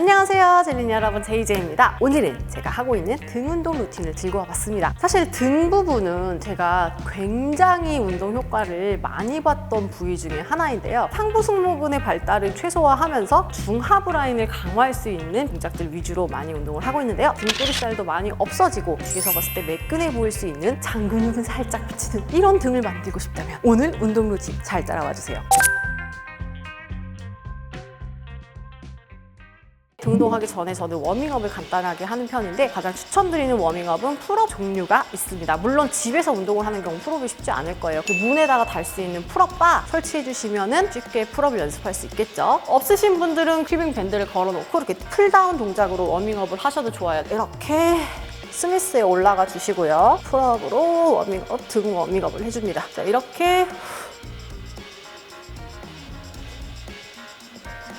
안녕하세요 젤린 여러분, 제이제이입니다. 오늘은 제가 하고 있는 등 운동 루틴을 들고 와봤습니다. 사실 등 부분은 제가 굉장히 운동 효과를 많이 봤던 부위 중에 하나인데요. 상부 승모근의 발달을 최소화하면서 중하부 라인을 강화할 수 있는 동작들 위주로 많이 운동을 하고 있는데요. 등꼬리살도 많이 없어지고 뒤에서 봤을 때 매끈해 보일 수 있는 장 근육은 살짝 비치는 이런 등을 만들고 싶다면 오늘 운동 루틴 잘 따라와 주세요. 등 운동하기 전에 저는 워밍업을 간단하게 하는 편인데, 가장 추천드리는 워밍업은 풀업 종류가 있습니다. 물론 집에서 운동을 하는 경우 풀업이 쉽지 않을 거예요. 그 문에다가 달 수 있는 풀업바 설치해 주시면 쉽게 풀업을 연습할 수 있겠죠. 없으신 분들은 큐빙 밴드를 걸어놓고 이렇게 풀다운 동작으로 워밍업을 하셔도 좋아요. 이렇게 스미스에 올라가 주시고요. 풀업으로 워밍업, 등 워밍업을 해줍니다. 자, 이렇게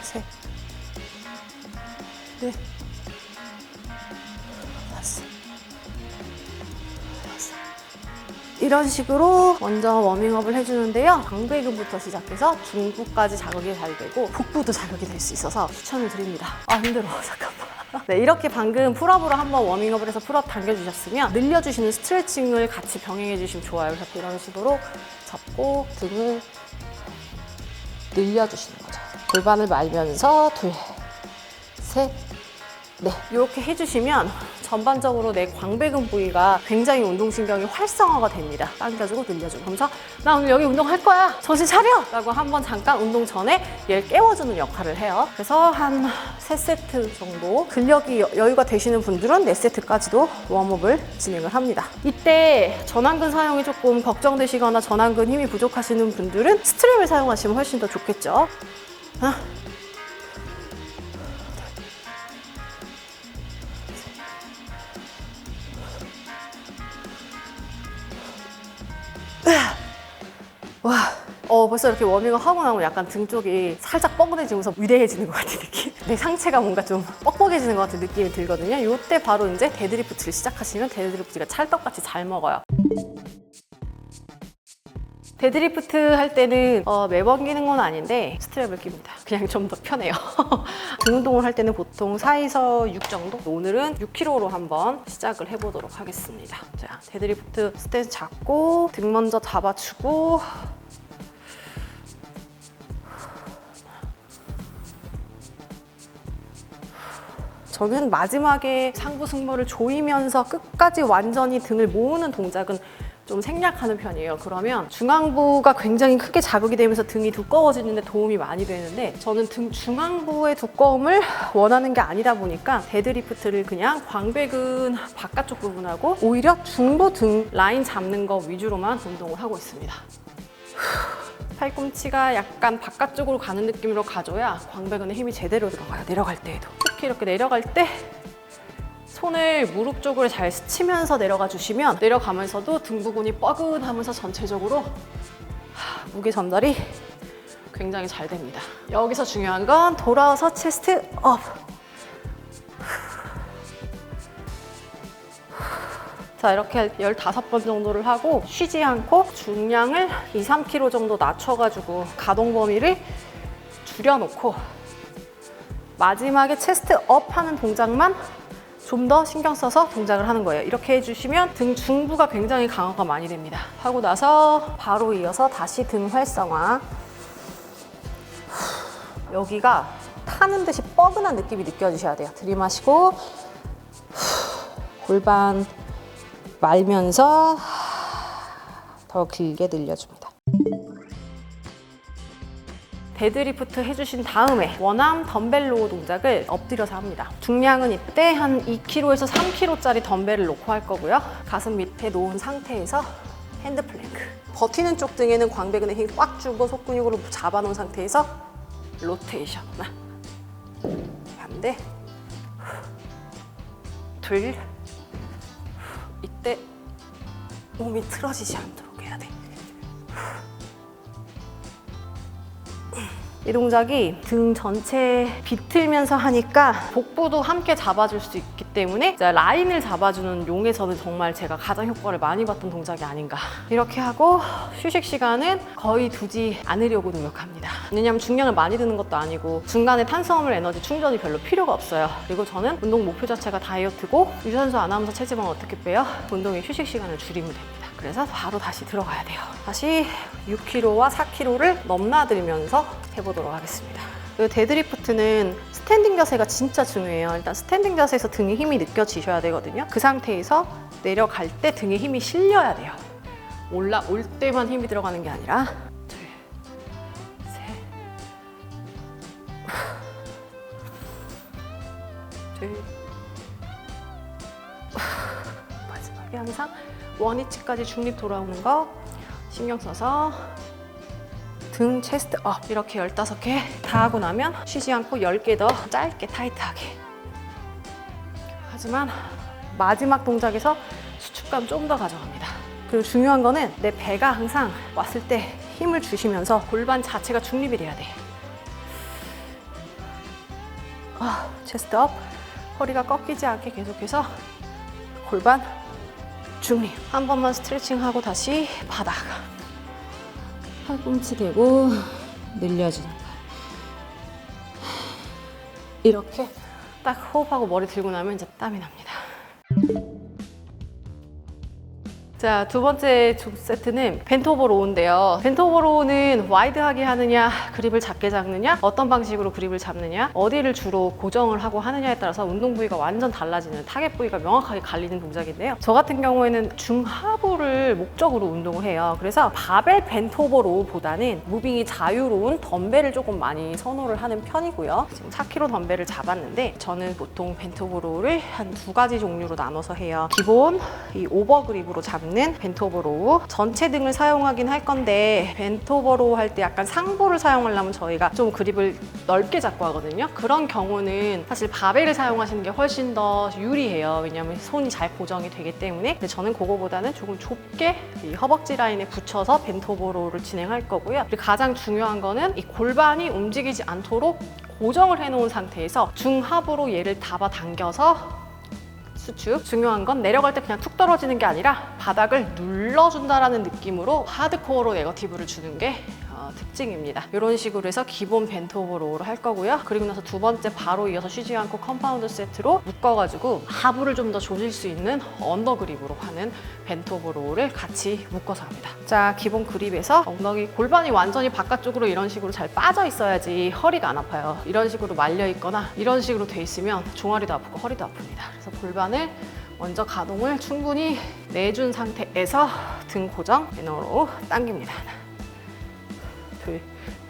셋, 넷, 다섯, 여섯. 이런 식으로 먼저 워밍업을 해주는데요. 광배근부터 시작해서 중부까지 자극이 잘 되고 복부도 자극이 될 수 있어서 추천을 드립니다. 아, 힘들어. 잠깐만. 네, 이렇게 방금 풀업으로 한번 워밍업을 해서 풀업 당겨주셨으면 늘려주시는 스트레칭을 같이 병행해 주시면 좋아요. 그래서 이런 식으로 잡고 등을 늘려주시는 거죠. 골반을 말면서 둘, 셋, 네, 이렇게 해주시면 전반적으로 내 광배근 부위가 굉장히 운동신경이 활성화가 됩니다. 당겨주고 늘려주고 그러면서 나 오늘 여기 운동할 거야, 정신 차려! 라고 한번 잠깐 운동 전에 얘를 깨워주는 역할을 해요. 그래서 한 3세트 정도, 근력이 여유가 되시는 분들은 4세트까지도 웜업을 진행을 합니다. 이때 전완근 사용이 조금 걱정되시거나 전완근 힘이 부족하시는 분들은 스트랩을 사용하시면 훨씬 더 좋겠죠. 하나, 와, 벌써 이렇게 워밍업 하고 나면 약간 등 쪽이 살짝 뻐근해지면서 위대해지는 것 같은 느낌? 내 상체가 뭔가 좀 뻑뻑해지는 것 같은 느낌이 들거든요. 이때 바로 이제 데드리프트를 시작하시면 데드리프트가 찰떡같이 잘 먹어요. 데드리프트 할 때는 매번 끼는 건 아닌데 스트랩을 낍니다. 그냥 좀 더 편해요. 등 운동을 할 때는 보통 4에서 6 정도? 오늘은 6kg로 한번 시작을 해보도록 하겠습니다. 자, 데드리프트 스탠스 잡고 등 먼저 잡아주고 저는 마지막에 상부 승모를 조이면서 끝까지 완전히 등을 모으는 동작은 좀 생략하는 편이에요. 그러면 중앙부가 굉장히 크게 자극이 되면서 등이 두꺼워지는데 도움이 많이 되는데, 저는 등 중앙부의 두꺼움을 원하는 게 아니다 보니까 데드리프트를 그냥 광배근 바깥쪽 부분하고 오히려 중부 등 라인 잡는 거 위주로만 운동을 하고 있습니다. 팔꿈치가 약간 바깥쪽으로 가는 느낌으로 가줘야 광배근에 힘이 제대로 들어가요. 내려갈 때에도. 특히 이렇게 내려갈 때 손을 무릎 쪽으로 잘 스치면서 내려가 주시면 내려가면서도 등 부분이 뻐근하면서 전체적으로 무게 전달이 굉장히 잘 됩니다. 여기서 중요한 건 돌아와서 체스트 업. 자, 이렇게 15번 정도를 하고 쉬지 않고 중량을 2-3kg 정도 낮춰가지고 가동 범위를 줄여놓고 마지막에 체스트 업 하는 동작만 좀 더 신경 써서 동작을 하는 거예요. 이렇게 해주시면 등 중부가 굉장히 강화가 많이 됩니다. 하고 나서 바로 이어서 다시 등 활성화. 여기가 타는 듯이 뻐근한 느낌이 느껴지셔야 돼요. 들이마시고 골반 말면서 더 길게 늘려줍니다. 데드리프트 해주신 다음에 원암 덤벨 로우 동작을 엎드려서 합니다. 중량은 이때 한 2kg에서 3kg짜리 덤벨을 놓고 할 거고요. 가슴 밑에 놓은 상태에서 핸드 플랭크. 버티는 쪽 등에는 광배근에 힘 꽉 주고 속근육으로 잡아놓은 상태에서 로테이션. 하나, 반대, 둘. 이때 몸이 틀어지지 않도록 해야 돼. 이 동작이 등 전체 비틀면서 하니까 복부도 함께 잡아줄 수 있기 때문에 라인을 잡아주는 용에서는 정말 제가 가장 효과를 많이 봤던 동작이 아닌가. 이렇게 하고 휴식 시간은 거의 두지 않으려고 노력합니다. 왜냐하면 중량을 많이 드는 것도 아니고 중간에 탄수화물 에너지 충전이 별로 필요가 없어요. 그리고 저는 운동 목표 자체가 다이어트고 유산소 안 하면서 체지방을 어떻게 빼요? 운동의 휴식 시간을 줄이면 됩니다. 그래서 바로 다시 들어가야 돼요. 다시 6kg와 4kg를 넘나들면서 해보도록 하겠습니다. 이 데드리프트는 스탠딩 자세가 진짜 중요해요. 일단 스탠딩 자세에서 등에 힘이 느껴지셔야 되거든요. 그 상태에서 내려갈 때 등에 힘이 실려야 돼요. 올라올 때만 힘이 들어가는 게 아니라 둘, 셋, 둘, 마지막에 항상 원위치까지 중립 돌아오는 거 신경 써서 등, 체스트 업 이렇게 15개 다 하고 나면 쉬지 않고 10개 더 짧게 타이트하게. 하지만 마지막 동작에서 수축감 좀 더 가져갑니다. 그리고 중요한 거는 내 배가 항상 왔을 때 힘을 주시면서 골반 자체가 중립이 돼야 돼. 체스트 업, 허리가 꺾이지 않게 계속해서 골반 중립. 한 번만 스트레칭하고 다시 바닥. 팔꿈치 대고 늘려주는 거. 이렇게 딱 호흡하고 머리 들고 나면 이제 땀이 납니다. 자, 두 번째 세트는 벤트 오버 로우인데요. 벤트 오버 로우는 와이드하게 하느냐, 그립을 작게 잡느냐, 어떤 방식으로 그립을 잡느냐, 어디를 주로 고정을 하고 하느냐에 따라서 운동 부위가 완전 달라지는 타겟 부위가 명확하게 갈리는 동작인데요. 저 같은 경우에는 중하부를 목적으로 운동을 해요. 그래서 바벨 벤트 오버 로우보다는 무빙이 자유로운 덤벨을 조금 많이 선호를 하는 편이고요. 지금 4kg 덤벨을 잡았는데 저는 보통 벤트 오버 로우를 한 2가지 종류로 나눠서 해요. 기본 이 오버 그립으로 잡는 벤트 오버 로우, 전체 등을 사용하긴 할 건데 벤트 오버 로우 할 때 약간 상부를 사용하려면 저희가 좀 그립을 넓게 잡고 하거든요. 그런 경우는 사실 바벨을 사용하시는 게 훨씬 더 유리해요. 왜냐하면 손이 잘 고정이 되기 때문에. 근데 저는 그거보다는 조금 좁게 이 허벅지 라인에 붙여서 벤트 오버 로우를 진행할 거고요. 그리고 가장 중요한 거는 이 골반이 움직이지 않도록 고정을 해놓은 상태에서 중하부로 얘를 잡아당겨서 수축. 중요한 건 내려갈 때 그냥 툭 떨어지는 게 아니라 바닥을 눌러준다라는 느낌으로 하드코어로 네거티브를 주는 게 특징입니다. 이런 식으로 해서 기본 벤트 오버 로우를 할 거고요. 그리고 나서 두 번째 바로 이어서 쉬지 않고 컴파운드 세트로 묶어가지고 하부를 좀 더 조질 수 있는 언더 그립으로 하는 벤트 오버 로우를 같이 묶어서 합니다. 자, 기본 그립에서 엉덩이 골반이 완전히 바깥쪽으로 이런 식으로 잘 빠져 있어야지 허리가 안 아파요. 이런 식으로 말려 있거나 이런 식으로 돼 있으면 종아리도 아프고 허리도 아픕니다. 그래서 골반을 먼저 가동을 충분히 내준 상태에서 등 고정 인어로 당깁니다. 둘.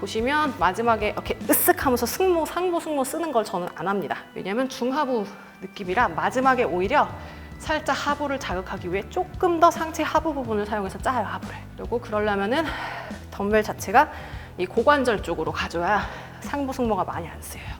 보시면 마지막에 이렇게 으쓱 하면서 승모, 상부, 승모 쓰는 걸 저는 안 합니다. 왜냐면 중하부 느낌이라 마지막에 오히려 살짝 하부를 자극하기 위해 조금 더 상체 하부 부분을 사용해서 짜요, 하부를. 그리고 그러려면은 덤벨 자체가 이 고관절 쪽으로 가져야 상부 승모가 많이 안 쓰여요.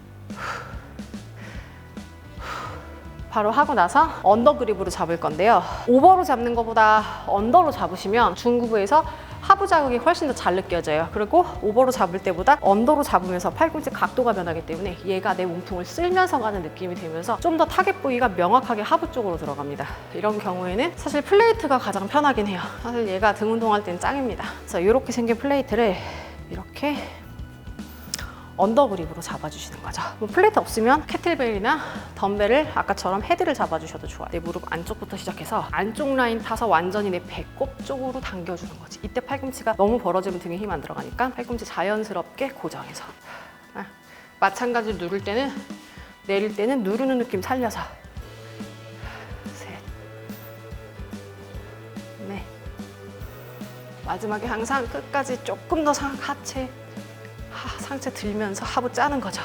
바로 하고 나서 언더 그립으로 잡을 건데요. 오버로 잡는 것보다 언더로 잡으시면 중구부에서 하부 자극이 훨씬 더 잘 느껴져요. 그리고 오버로 잡을 때보다 언더로 잡으면서 팔꿈치 각도가 변하기 때문에 얘가 내 몸통을 쓸면서 가는 느낌이 되면서 좀 더 타겟 부위가 명확하게 하부 쪽으로 들어갑니다. 이런 경우에는 사실 플레이트가 가장 편하긴 해요. 사실 얘가 등 운동할 땐 짱입니다. 그래서 이렇게 생긴 플레이트를 이렇게 언더 그립으로 잡아주시는 거죠. 뭐 플레이트 없으면 캐틀벨이나 덤벨을 아까처럼 헤드를 잡아주셔도 좋아요. 내 무릎 안쪽부터 시작해서 안쪽 라인 타서 완전히 내 배꼽 쪽으로 당겨주는 거지. 이때 팔꿈치가 너무 벌어지면 등에 힘 안 들어가니까 팔꿈치 자연스럽게 고정해서. 마찬가지로 누를 때는, 내릴 때는 누르는 느낌 살려서. 셋, 넷. 마지막에 항상 끝까지 조금 더 하체 상체 들면서 하부 짜는 거죠.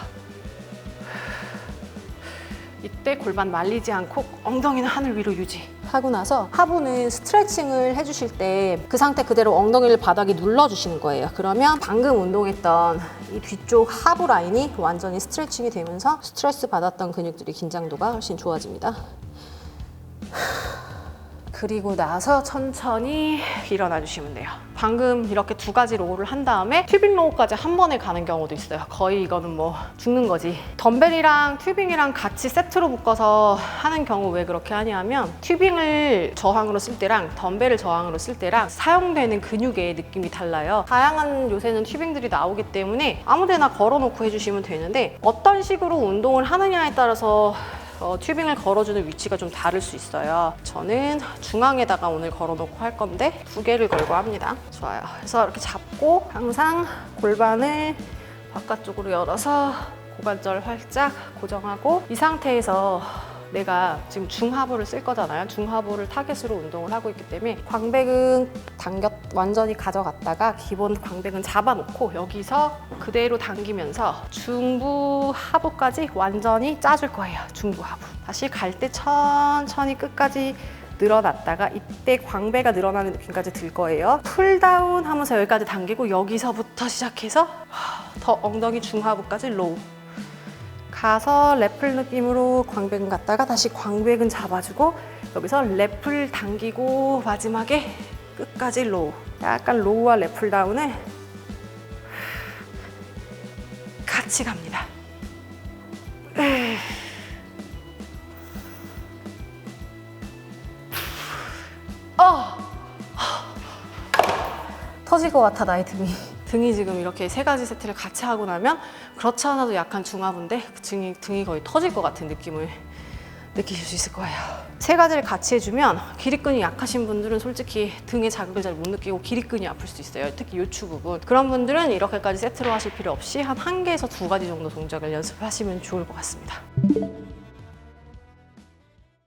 이때 골반 말리지 않고 엉덩이는 하늘 위로 유지. 하고 나서 하부는 스트레칭을 해주실 때 그 상태 그대로 엉덩이를 바닥에 눌러주시는 거예요. 그러면 방금 운동했던 이 뒤쪽 하부 라인이 완전히 스트레칭이 되면서 스트레스 받았던 근육들이 긴장도가 훨씬 좋아집니다. 그리고 나서 천천히 일어나 주시면 돼요. 방금 이렇게 두 가지 로우를 한 다음에 튜빙 로우까지 한 번에 가는 경우도 있어요. 거의 이거는 뭐 죽는 거지. 덤벨이랑 튜빙이랑 같이 세트로 묶어서 하는 경우 왜 그렇게 하냐면 튜빙을 저항으로 쓸 때랑 덤벨을 저항으로 쓸 때랑 사용되는 근육의 느낌이 달라요. 다양한 요새는 튜빙들이 나오기 때문에 아무데나 걸어놓고 해주시면 되는데 어떤 식으로 운동을 하느냐에 따라서 튜빙을 걸어주는 위치가 좀 다를 수 있어요. 저는 중앙에다가 오늘 걸어놓고 할 건데 두 개를 걸고 합니다. 좋아요. 그래서 이렇게 잡고 항상 골반을 바깥쪽으로 열어서 고관절 활짝 고정하고 이 상태에서 내가 지금 중하부를 쓸 거잖아요. 중하부를 타겟으로 운동을 하고 있기 때문에 광배근 완전히 가져갔다가 기본 광배근 잡아놓고 여기서 그대로 당기면서 중부 하부까지 완전히 짜줄 거예요. 중부 하부. 다시 갈 때 천천히 끝까지 늘어났다가 이때 광배가 늘어나는 느낌까지 들 거예요. 풀다운 하면서 여기까지 당기고 여기서부터 시작해서 더 엉덩이 중하부까지 로우. 가서 래플 느낌으로 광배근 갔다가 다시 광배근 잡아주고 여기서 래플 당기고 마지막에 끝까지 로우. 약간 로우와 래플 다운을 같이 갑니다. 터질 것 같아 나의 등이. 등이 지금 이렇게 세 가지 세트를 같이 하고 나면 그렇지 않아도 약간 중하부인데 등이 거의 터질 것 같은 느낌을 느끼실 수 있을 거예요. 세 가지를 같이 해주면 기립근이 약하신 분들은 솔직히 등에 자극을 잘 못 느끼고 기립근이 아플 수 있어요. 특히 요추 부분. 그런 분들은 이렇게까지 세트로 하실 필요 없이 한 1개에서 2가지 정도 동작을 연습하시면 좋을 것 같습니다.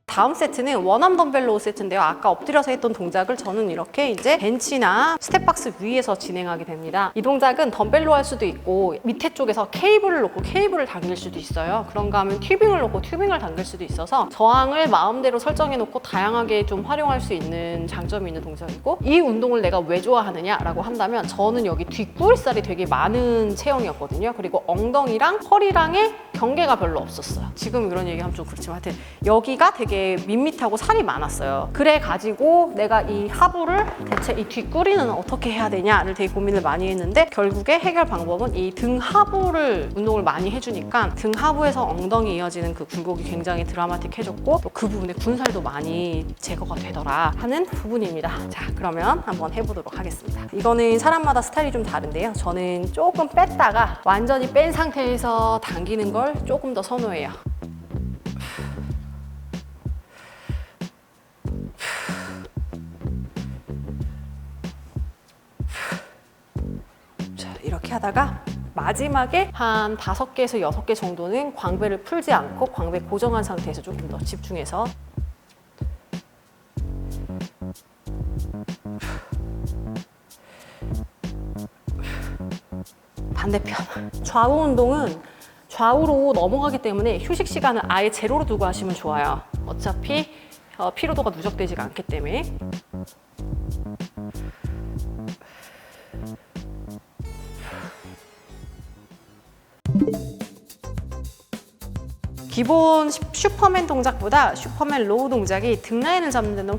다음 세트는 원암 덤벨 로우 세트인데요. 아까 엎드려서 했던 동작을 저는 이렇게 이제 벤치나 스텝박스 위에서 진행하게 됩니다. 이 동작은 덤벨로 할 수도 있고 밑에 쪽에서 케이블을 놓고 케이블을 당길 수도 있어요. 그런가 하면 튜빙을 놓고 튜빙을 당길 수도 있어서 저항을 마음대로 설정해 놓고 다양하게 좀 활용할 수 있는 장점이 있는 동작이고 이 운동을 내가 왜 좋아하느냐라고 한다면 저는 여기 뒷구리살이 되게 많은 체형이었거든요. 그리고 엉덩이랑 허리랑의 경계가 별로 없었어요. 지금 이런 얘기하면 좀 그렇지만 하여튼 여기가 되게 밋밋하고 살이 많았어요. 그래 가지고 내가 이 하부를 대체 이 뒷구리는 어떻게 해야 되냐를 되게 고민을 많이 했는데 결국에 해결 방법은 이 등 하부를 운동을 많이 해주니까 등 하부에서 엉덩이 이어지는 그 굴곡이 굉장히 드라마틱해졌고 또 그 부분에 군살도 많이 제거가 되더라 하는 부분입니다. 자, 그러면 한번 해보도록 하겠습니다. 이거는 사람마다 스타일이 좀 다른데요. 저는 조금 뺐다가 완전히 뺀 상태에서 당기는 걸 조금 더 선호해요. 이렇게 하다가 마지막에 한 5개에서 6개 정도는 광배를 풀지 않고 광배 고정한 상태에서 조금 더 집중해서 반대편 좌우 운동은 좌우로 넘어가기 때문에 휴식 시간을 아예 제로로 두고 하시면 좋아요. 어차피 피로도가 누적되지가 않기 때문에. 기본 슈퍼맨 동작보다 슈퍼맨 로우 동작이 등 라인을 잡는 데는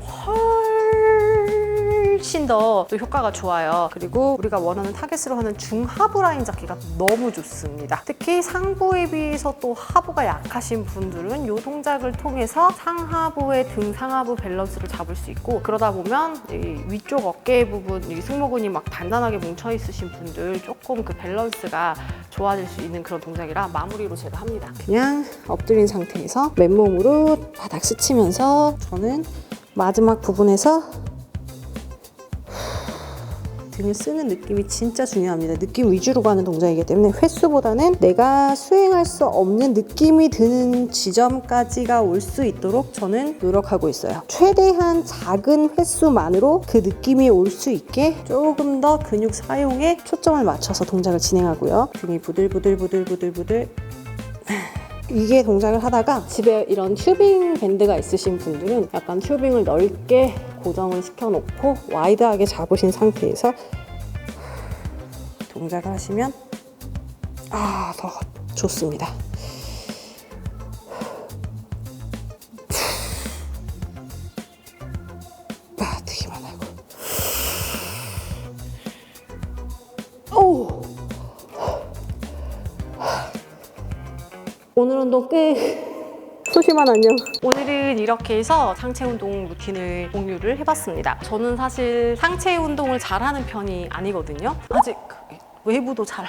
훨씬 더 효과가 좋아요. 그리고 우리가 원하는 타겟으로 하는 중하부 라인 잡기가 너무 좋습니다. 특히 상부에 비해서 또 하부가 약하신 분들은 이 동작을 통해서 상하부의 등 상하부 밸런스를 잡을 수 있고 그러다 보면 이 위쪽 어깨 부분, 이 승모근이 막 단단하게 뭉쳐 있으신 분들 조금 그 밸런스가 좋아질 수 있는 그런 동작이라 마무리로 제가 합니다. 그냥 엎드린 상태에서 맨몸으로 바닥 스치면서 저는 마지막 부분에서 등을 쓰는 느낌이 진짜 중요합니다. 느낌 위주로 가는 동작이기 때문에 횟수보다는 내가 수행할 수 없는 느낌이 드는 지점까지가 올 수 있도록 저는 노력하고 있어요. 최대한 작은 횟수만으로 그 느낌이 올 수 있게 조금 더 근육 사용에 초점을 맞춰서 동작을 진행하고요. 등이 부들부들 이게 동작을 하다가 집에 이런 튜빙 밴드가 있으신 분들은 약간 튜빙을 넓게 고정을 시켜놓고 와이드하게 잡으신 상태에서 동작을 하시면 더 좋습니다. 오늘 운동 끝. 소심한 안녕. 오늘은 이렇게 해서 상체 운동 루틴을 공유를 해봤습니다. 저는 사실 상체 운동을 잘하는 편이 아니거든요. 아직 외부도 잘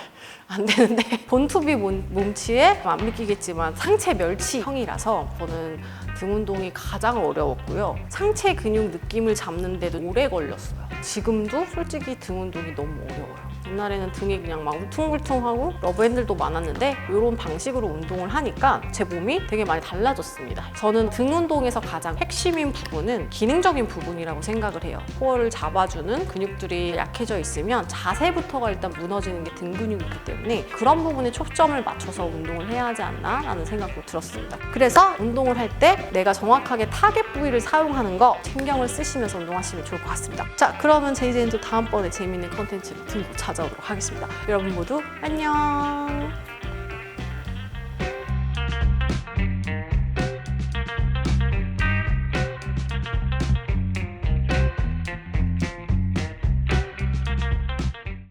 안 되는데 본투비 몸치에 안 믿기겠지만 상체 멸치형이라서 저는 등 운동이 가장 어려웠고요. 상체 근육 느낌을 잡는데도 오래 걸렸어요. 지금도 솔직히 등 운동이 너무 어려워요. 옛날에는 등이 그냥 막 울퉁불퉁하고 러브핸들도 많았는데 이런 방식으로 운동을 하니까 제 몸이 되게 많이 달라졌습니다. 저는 등 운동에서 가장 핵심인 부분은 기능적인 부분이라고 생각을 해요. 코어를 잡아주는 근육들이 약해져 있으면 자세부터가 일단 무너지는 게 등 근육이기 때문에 그런 부분에 초점을 맞춰서 운동을 해야 하지 않나 라는 생각도 들었습니다. 그래서 운동을 할 때 내가 정확하게 타겟 부위를 사용하는 거 신경을 쓰시면서 운동하시면 좋을 것 같습니다. 자, 그러면 제이제는 또 다음번에 재미있는 컨텐츠를 들고 찾아오도록 하겠습니다. 여러분 모두 안녕.